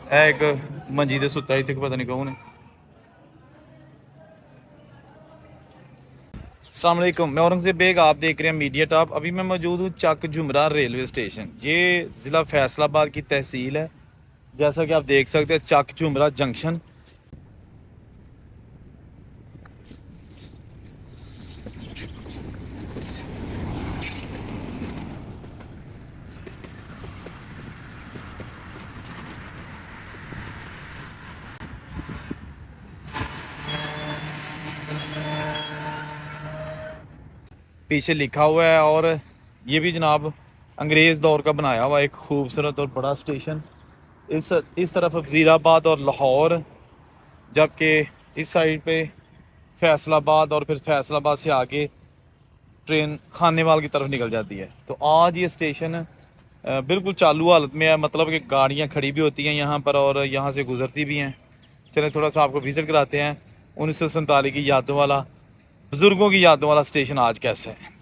एक मंजी दे सुता इत्थे पता नहीं कौन है। अस्सलाम वालेकुम, मैं औरंगज़ेब बेग, आप देख रहे हैं मीडिया टॉप। अभी मैं मौजूद हूँ चक जुमरा रेलवे स्टेशन। ये ज़िला फैसलाबाद की तहसील है। जैसा कि आप देख सकते हैं चक जुमरा जंक्शन। पीछे लिखा हुआ है, और ये भी जनाब अंग्रेज़ दौर का बनाया हुआ एक खूबसूरत और बड़ा स्टेशन। इस तरफ वज़ीराबाद और लाहौर, जबकि इस साइड पे फैसलाबाद, और फिर फैसलाबाद से आगे ट्रेन खानेवाल की तरफ निकल जाती है। तो आज ये स्टेशन बिल्कुल चालू हालत में है, मतलब कि गाड़ियाँ खड़ी भी होती हैं यहाँ पर और यहाँ से गुजरती भी हैं। चलें थोड़ा सा आपको विज़िट कराते हैं 1947 की यादों वाला, बुज़ुर्गों की यादों वाला स्टेशन आज कैसा है।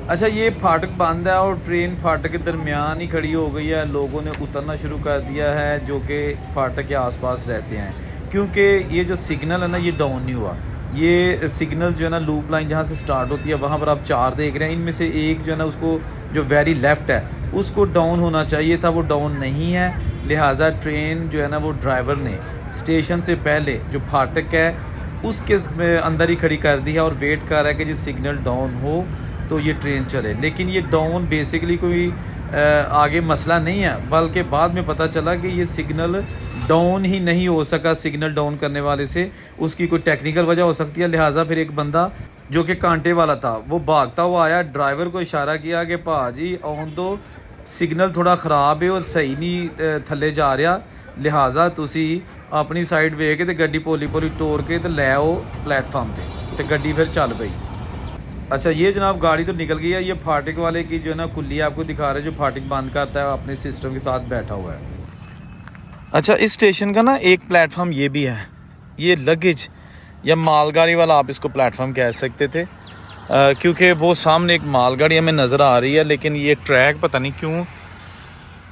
अच्छा, ये फाटक बंद है और ट्रेन फाटक के दरमियान ही खड़ी हो गई है। लोगों ने उतरना शुरू कर दिया है जो कि फाटक के आसपास रहते हैं, क्योंकि ये जो सिग्नल है ना, ये डाउन नहीं हुआ। ये सिग्नल जो है ना, लूप लाइन जहाँ से स्टार्ट होती है वहाँ पर आप 4 देख रहे हैं। इनमें से एक जो है ना, उसको जो वेरी लेफ़्ट है उसको डाउन होना चाहिए था, वो डाउन नहीं है। लिहाजा ट्रेन जो है ना, वो ड्राइवर ने स्टेशन से पहले जो फाटक है उसके अंदर ही खड़ी कर दी है और वेट कर रहा है कि जी सिग्नल डाउन हो तो ये ट्रेन चले। लेकिन ये डाउन बेसिकली कोई आगे मसला नहीं है, बल्कि बाद में पता चला कि ये सिग्नल डाउन ही नहीं हो सका। सिग्नल डाउन करने वाले से उसकी कोई टेक्निकल वजह हो सकती है। लिहाजा फिर एक बंदा जो कि कांटे वाला था वो भागता हुआ आया, ड्राइवर को इशारा किया कि भाजी आउन दो, सिग्नल थोड़ा ख़राब है और सही नहीं थले जा रहा, लिहाजा तुसी अपनी साइड वेख के गड्डी पोली पोली तोड़ के तो लै आओ प्लेटफार्म पे। तो गड्डी फिर चल पई। अच्छा, ये जनाब गाड़ी तो निकल गई है। ये फाटक वाले की जो है ना कुल्ली आपको दिखा रहे हैं, जो फाटक बंद करता है, अपने सिस्टम के साथ बैठा हुआ है। अच्छा, इस स्टेशन का ना एक प्लेटफार्म ये भी है, ये लगेज या मालगाड़ी वाला आप इसको प्लेटफार्म कह सकते थे, क्योंकि वो सामने एक मालगाड़ी हमें नज़र आ रही है, लेकिन ये ट्रैक पता नहीं क्यों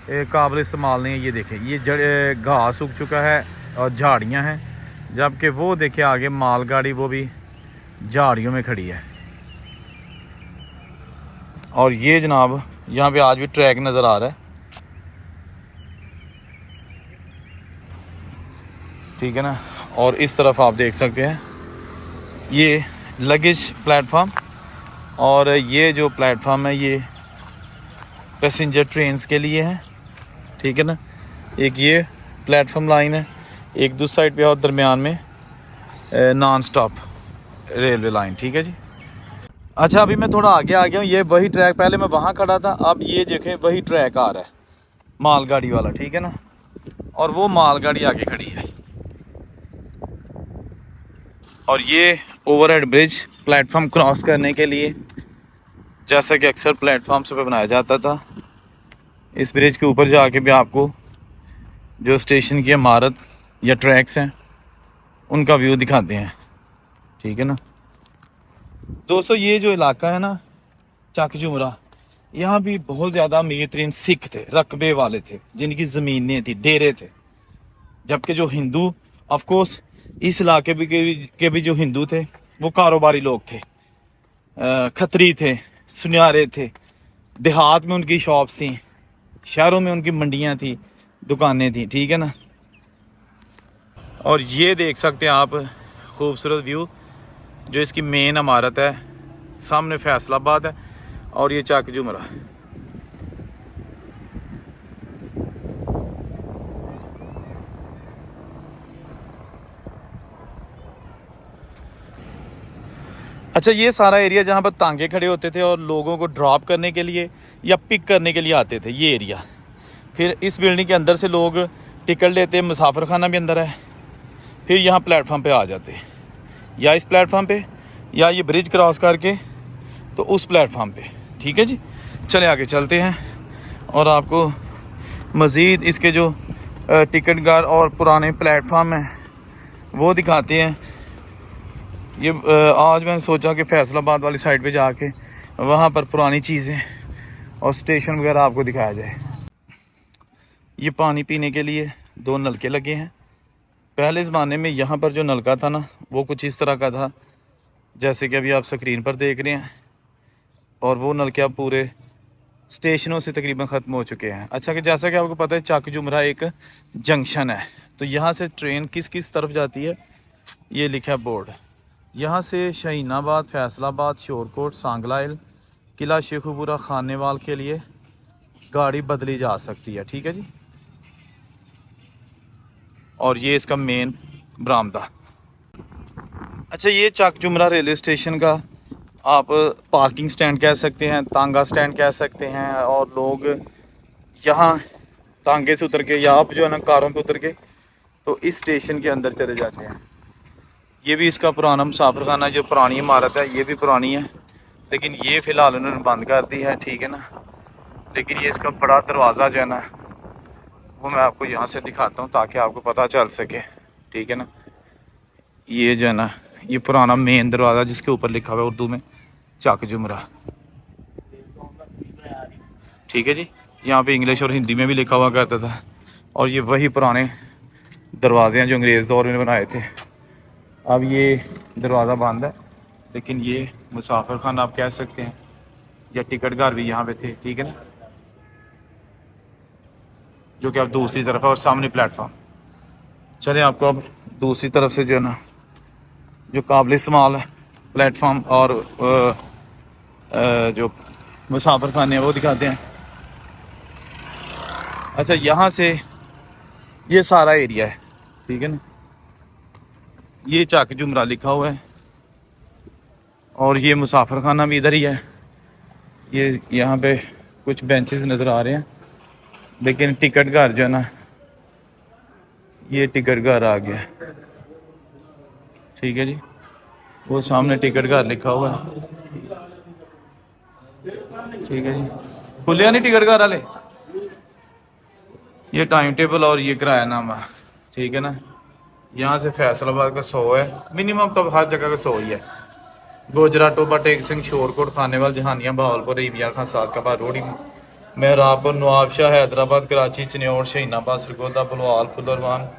काबिल इस्तेमाल नहीं है। ये देखें, ये घास उग चुका है और झाड़ियाँ हैं, जबकि वो देखे आगे मालगाड़ी वो भी झाड़ियों में खड़ी है। और ये जनाब यहाँ पे आज भी ट्रैक नज़र आ रहा है, ठीक है ना। और इस तरफ आप देख सकते हैं ये लगेज प्लेटफार्म, और ये जो प्लेटफार्म है ये पैसेंजर ट्रेन्स के लिए है, ठीक है ना। एक ये प्लेटफार्म लाइन है, एक दूसरी साइड पे और दरमियान में नॉन स्टॉप रेलवे लाइन, ठीक है जी। अच्छा, अभी मैं थोड़ा आगे आ गया हूँ। ये वही ट्रैक, पहले मैं वहाँ खड़ा था, अब ये देखें वही ट्रैक आ रहा है मालगाड़ी वाला, ठीक है ना। और वो मालगाड़ी आगे खड़ी है, और ये ओवरहेड ब्रिज प्लेटफॉर्म क्रॉस करने के लिए, जैसा कि अक्सर प्लेटफॉर्म्स पे बनाया जाता था। इस ब्रिज के ऊपर जाके भी आपको जो स्टेशन की इमारत या ट्रैक्स हैं उनका व्यू दिखाते हैं, ठीक है ना। दोस्तों, ये जो इलाका है ना चक जुमरा, यहाँ भी बहुत ज़्यादा अमीर तरीन सिख थे, रकबे वाले थे, जिनकी ज़मीनें थी, डेरे थे। जबकि जो हिंदू, ऑफ कोर्स इस इलाके के भी जो हिंदू थे वो कारोबारी लोग थे, खत्री थे, सुनियारे थे। देहात में उनकी शॉप्स थी, शहरों में उनकी मंडियाँ थी, दुकानें थी, ठीक है ना। और ये देख सकते हैं आप खूबसूरत व्यू, जो इसकी मेन इमारत है, सामने फैसलाबाद है और ये चक जुमरा। अच्छा, ये सारा एरिया जहाँ पर तांगे खड़े होते थे और लोगों को ड्रॉप करने के लिए या पिक करने के लिए आते थे, ये एरिया। फिर इस बिल्डिंग के अंदर से लोग टिकट लेते, मुसाफिर खाना भी अंदर है, फिर यहाँ प्लेटफॉर्म पे आ जाते, या इस प्लेटफॉर्म पे या ये ब्रिज क्रॉस करके तो उस प्लेटफॉर्म पे, ठीक है जी। चले आगे चलते हैं और आपको मज़ीद इसके जो टिकट गार और पुराने प्लेटफॉर्म हैं वो दिखाते हैं। ये आज मैंने सोचा कि फैसलाबाद वाली साइड पे जाके वहाँ पर पुरानी चीज़ें और स्टेशन वगैरह आपको दिखाया जाए। ये पानी पीने के लिए दो नलके लगे हैं। पहले ज़माने में यहाँ पर जो नलका था ना वो कुछ इस तरह का था जैसे कि अभी आप स्क्रीन पर देख रहे हैं, और वो नलके अब पूरे स्टेशनों से तकरीबन ख़त्म हो चुके हैं। अच्छा, कि जैसा कि आपको पता है चक जुमरा एक जंक्शन है, तो यहाँ से ट्रेन किस किस तरफ जाती है ये लिखा है बोर्ड। यहाँ से शाहीनाबाद, फैसलाबाद, शोरकोट, सांगलाइल, किला शेखुपुरा, खानेवाल के लिए गाड़ी बदली जा सकती है। ठीक है जी। और ये इसका मेन बरामदा। अच्छा, ये चक जुमरा रेलवे स्टेशन का आप पार्किंग स्टैंड कह सकते हैं, तांगा स्टैंड कह सकते हैं, और लोग यहाँ तांगे से उतर के या आप जो है ना कारों पे उतर के तो इस स्टेशन के अंदर चले जाते हैं। ये भी इसका पुराना मुसाफिर खाना, जो पुरानी इमारत है ये भी पुरानी है, लेकिन ये फ़िलहाल उन्होंने बंद कर दी है। ठीक है ना। लेकिन ये इसका बड़ा दरवाज़ा जो है ना वो मैं आपको यहाँ से दिखाता हूँ ताकि आपको पता चल सके। ठीक है ना। ये जो है ना ये पुराना मेन दरवाज़ा जिसके ऊपर लिखा हुआ है उर्दू में चक जुमरा। ठीक है जी। यहाँ पे इंग्लिश और हिंदी में भी लिखा हुआ करता था, और ये वही पुराने दरवाजे हैं जो अंग्रेज़ दौर में बनाए थे। अब ये दरवाज़ा बंद है, लेकिन ये मुसाफिर खाना आप कह सकते हैं, या टिकट घर भी यहाँ पे थे। ठीक है ना। जो कि अब दूसरी तरफ है और सामने प्लेटफॉर्म। चले आपको अब दूसरी तरफ से जो है ना जो काबिल इस्तेमाल प्लेटफॉर्म और जो मुसाफिर खाने हैं वो दिखाते हैं। अच्छा, यहाँ से ये सारा एरिया है। ठीक है ना। ये चक जुमरा लिखा हुआ है, और ये मुसाफिर खाना भी इधर ही है। ये यहाँ पे कुछ बेंचेस नज़र आ रहे हैं, लेकिन टिकट घर जो है ना ये टिकट घर आ गया। ठीक है जी। वो सामने टिकट घर लिखा हुआ है। ठीक है जी। खुले नहीं टिकट घर वाले। ये टाइम टेबल और ये किरायानामा। ठीक है ना। यहाँ से फैसलाबाद का 100 है मिनिमम, तो हर जगह का 100 ही है। गोजरा, टोबा, टेक सिंह, शोरकोट, खानेवाल, जहानिया, बहावलपुर, इमिया खान, सादकाबाद, रोडी, मेहराबपुर, नवाबशाह, हैदराबाद, कराची, चिन्नौर, शहीनाबाद, सरगोदा, बलवाल, फुलरवान,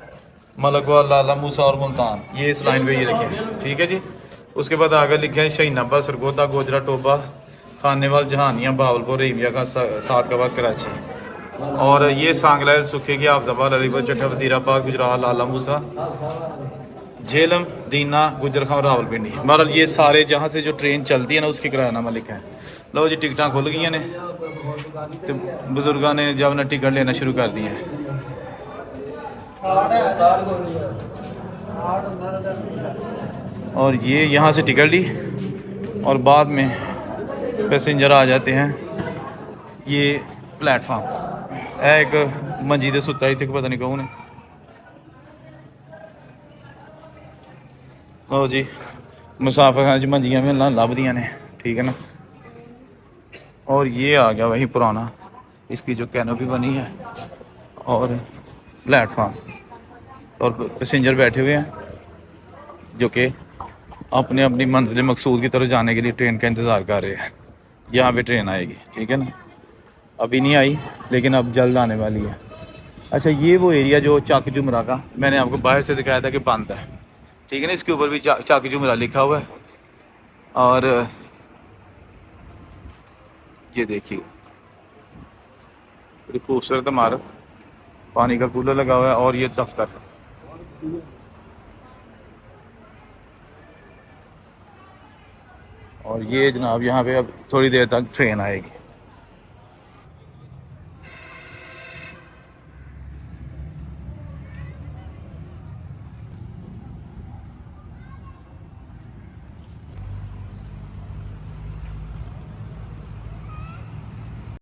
मलकवाल, लाला मूसा और मुल्तान। ये इस लाइन पे ये लिखे हैं। ठीक है जी। उसके बाद आगे लिखे हैं शहीनाबाद, सरगोदा, गोजरा, टोबा, खानेवाल, जहानिया, बहावलपुर, इमिया खान, सादकाबाद, कराची। और ये सांगलाइल, सुखेगी, आफजाबाद, अलीगढ़, चट्टा, वजीराबाद, गुजरात, लाला मूसा, झेलम, दीना, गुजर खां, रावलपिंडी। बहरहाल ये सारे जहाँ से जो ट्रेन चलती है ना उसके किरायानामा लिखा है। लो जी, टिकटा खुल गई ने, तो बुजुर्गों ने जब ना टिकट लेना शुरू कर दी है। और ये यहाँ से टिकट ली और बाद में पैसेंजर आ जाते हैं। ये प्लेटफार्म है एक मंजी सुता इतने पता नहीं कौन है। लो जी, मुसाफिर खाने च मंजियां मिलना लभदियां ने। ठीक है ना। और ये आ गया वही पुराना, इसकी जो कैनोपी बनी है और प्लेटफार्म, और पैसेंजर बैठे हुए हैं जो कि अपने अपनी मंजिल मकसूद की तरफ जाने के लिए ट्रेन का इंतज़ार कर रहे हैं। यहाँ पे ट्रेन आएगी। ठीक है ना। अभी नहीं आई, लेकिन अब जल्द आने वाली है। अच्छा, ये वो एरिया जो चक जुमरा का मैंने आपको बाहर से दिखाया था कि बंद है। ठीक है ना। इसके ऊपर भी चक जुमरा लिखा हुआ है। और ये देखिए बड़ी खूबसूरत इमारत, पानी का कूलर लगा हुआ है, और ये दफ्तर। और ये जनाब यहाँ पे अब थोड़ी देर तक ट्रेन आएगी।